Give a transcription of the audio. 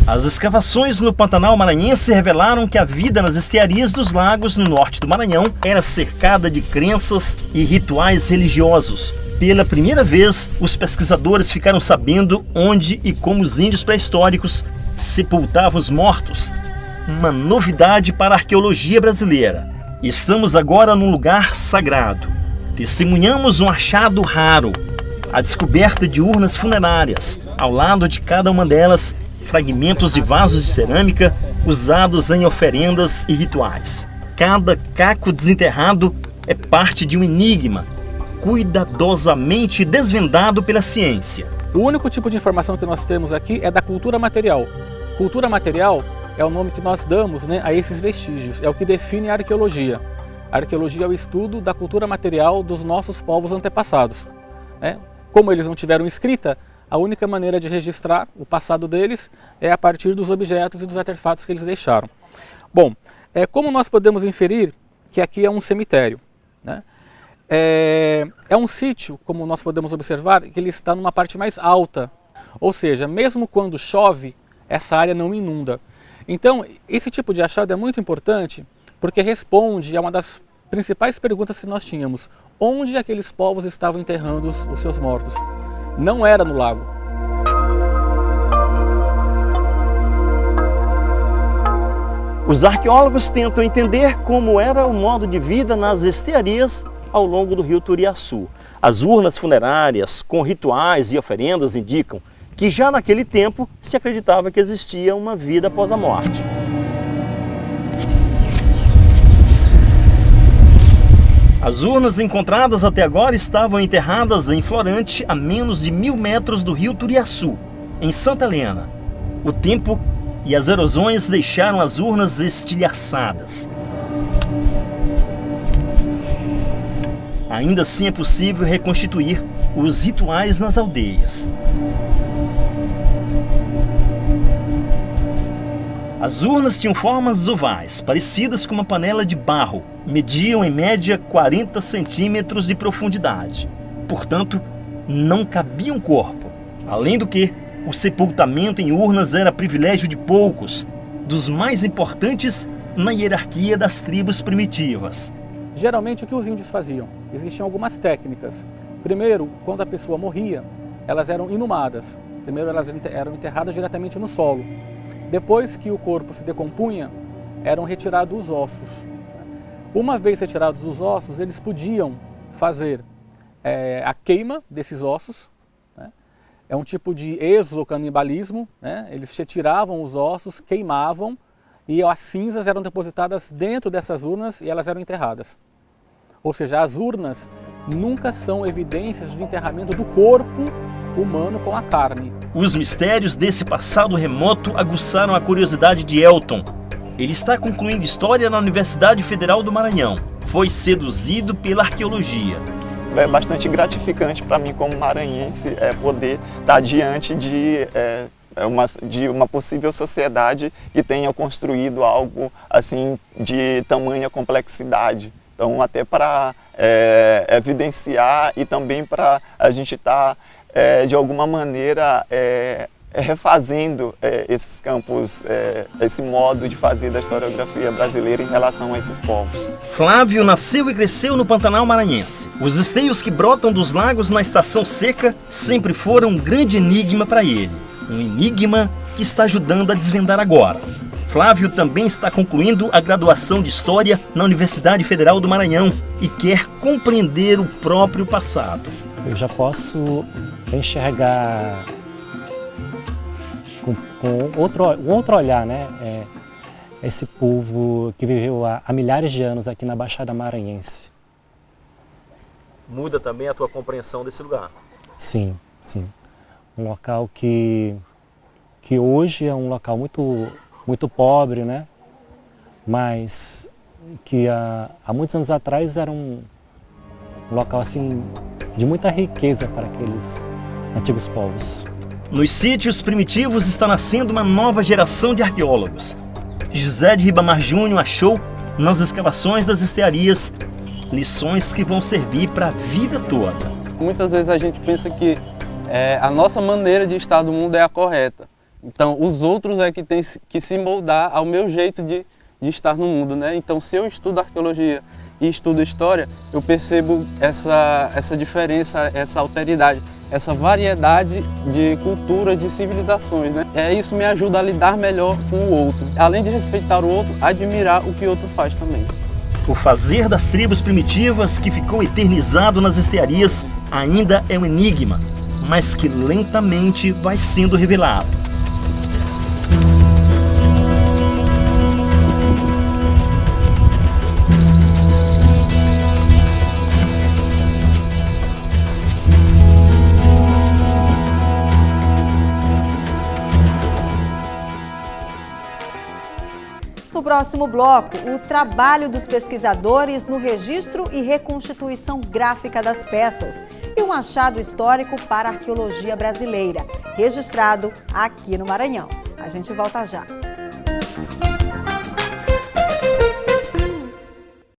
As escavações no Pantanal Maranhense revelaram que a vida nas estiarias dos lagos no norte do Maranhão era cercada de crenças e rituais religiosos. Pela primeira vez, os pesquisadores ficaram sabendo onde e como os índios pré-históricos sepultavam os mortos. Uma novidade para a arqueologia brasileira. Estamos agora num lugar sagrado. Testemunhamos um achado raro, a descoberta de urnas funerárias. Ao lado de cada uma delas, fragmentos de vasos de cerâmica usados em oferendas e rituais. Cada caco desenterrado é parte de um enigma, cuidadosamente desvendado pela ciência. O único tipo de informação que nós temos aqui é da cultura material. Cultura material é o nome que nós damos, a esses vestígios, é o que define a arqueologia. A arqueologia é o estudo da cultura material dos nossos povos antepassados. Como eles não tiveram escrita, a única maneira de registrar o passado deles é a partir dos objetos e dos artefatos que eles deixaram. Bom, como nós podemos inferir que aqui é um cemitério? É um sítio, como nós podemos observar, que ele está numa parte mais alta. Ou seja, mesmo quando chove, essa área não inunda. Então, esse tipo de achado é muito importante porque responde a uma das principais perguntas que nós tínhamos. Onde aqueles povos estavam enterrando os seus mortos? Não era no lago. Os arqueólogos tentam entender como era o modo de vida nas estiarias ao longo do rio Turiaçu. As urnas funerárias com rituais e oferendas indicam que já naquele tempo se acreditava que existia uma vida após a morte. As urnas encontradas até agora estavam enterradas em Florante, a menos de 1000 metros do rio Turiaçu, em Santa Helena. O tempo e as erosões deixaram as urnas estilhaçadas. Ainda assim é possível reconstituir os rituais nas aldeias. As urnas tinham formas ovais, parecidas com uma panela de barro. Mediam em média 40 centímetros de profundidade. Portanto, não cabia um corpo. Além do que, o sepultamento em urnas era privilégio de poucos, dos mais importantes na hierarquia das tribos primitivas. Geralmente, o que os índios faziam? Existiam algumas técnicas. Primeiro, quando a pessoa morria, elas eram inumadas. Primeiro, elas eram enterradas diretamente no solo. Depois que o corpo se decompunha, eram retirados os ossos. Uma vez retirados os ossos, eles podiam fazer a queima desses ossos. É um tipo de exocanibalismo. Eles retiravam os ossos, queimavam e as cinzas eram depositadas dentro dessas urnas e elas eram enterradas. Ou seja, as urnas nunca são evidências de enterramento do corpo humano com a carne. Os mistérios desse passado remoto aguçaram a curiosidade de Elton. Ele está concluindo História na Universidade Federal do Maranhão. Foi seduzido pela arqueologia. É bastante gratificante para mim como maranhense poder estar diante de uma possível sociedade que tenha construído algo assim de tamanha complexidade. Então, até para evidenciar e também para a gente estar de alguma maneira refazendo esses campos, esse modo de fazer da historiografia brasileira em relação a esses povos. Flávio nasceu e cresceu no Pantanal Maranhense. Os esteios que brotam dos lagos na estação seca sempre foram um grande enigma para ele. Um enigma que está ajudando a desvendar agora. Flávio também está concluindo a graduação de História na Universidade Federal do Maranhão e quer compreender o próprio passado. Eu já posso enxergar com outro olhar, esse povo que viveu há milhares de anos aqui na Baixada Maranhense. Muda também a tua compreensão desse lugar? Sim, sim. Um local que hoje é um local muito pobre, mas que há muitos anos atrás era um local assim de muita riqueza para aqueles antigos povos. Nos sítios primitivos está nascendo uma nova geração de arqueólogos. José de Ribamar Júnior achou, nas escavações das estearias, lições que vão servir para a vida toda. Muitas vezes a gente pensa que a nossa maneira de estar no mundo é a correta. Então, os outros é que tem que se moldar ao meu jeito de estar no mundo, né? Então, se eu estudo arqueologia e estudo história, eu percebo essa diferença, essa alteridade, essa variedade de culturas, de civilizações, né? Isso me ajuda a lidar melhor com o outro. Além de respeitar o outro, admirar o que o outro faz também. O fazer das tribos primitivas que ficou eternizado nas estiarias ainda é um enigma, mas que lentamente vai sendo revelado. No próximo bloco, o trabalho dos pesquisadores no registro e reconstituição gráfica das peças e um achado histórico para a arqueologia brasileira, registrado aqui no Maranhão. A gente volta já.